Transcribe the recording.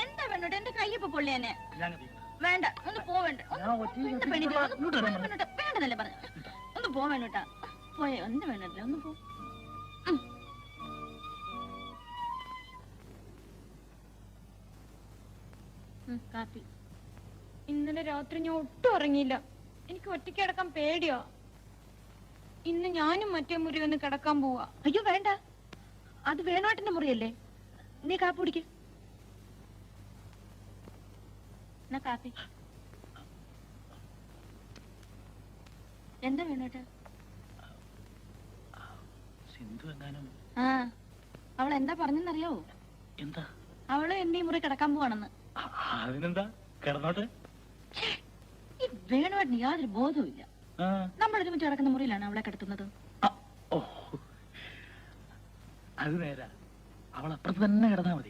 എന്താ വേണോട്ടെ? എന്റെ കയ്യപ്പോ പൊള്ളിയനെ. വേണ്ട, ഒന്ന് പോവേണ്ട. വേണ്ടതല്ലേ പറഞ്ഞു. ഒന്ന് പോവേണോട്ടാ. പോയേ, ഒന്ന് വേണ്ടല്ലേ, ഒന്ന് പോ. കാപ്പി. ഇന്നലെ രാത്രി ഞാൻ ഒട്ടും ഉറങ്ങിയില്ല. എനിക്ക് ഒറ്റയ്ക്ക് കിടക്കാൻ പേടിയോ. ഇന്ന് ഞാനും മറ്റേ മുറി ഒന്ന് കിടക്കാൻ പോവാ. അയ്യോ വേണ്ട, അത് വേണോട്ടന്റെ മുറിയല്ലേ. നീ കാപ്പി കുടിക്ക്. എന്നാ കാപ്പി. എന്താ വേണോട്ടെ? ആ, അവൾ എന്താ പറഞ്ഞെന്നറിയാവോ? എന്താ? അവള് എന്റെ മുറി കിടക്കാൻ പോവാണെന്ന്. അതിനെന്താ, കിടന്നോട്ടെ. ഈ വേണുവാട്ടിന് യാതൊരു ബോധവും ഇല്ല. നമ്മൾ ഒരുമിച്ച് കിടക്കുന്ന മുറിയിലാണ് അവളെ കിടത്തുന്നത്. അത് നേരാ, അവൾ അപ്പുറത്ത് തന്നെ കിടന്നാ മതി.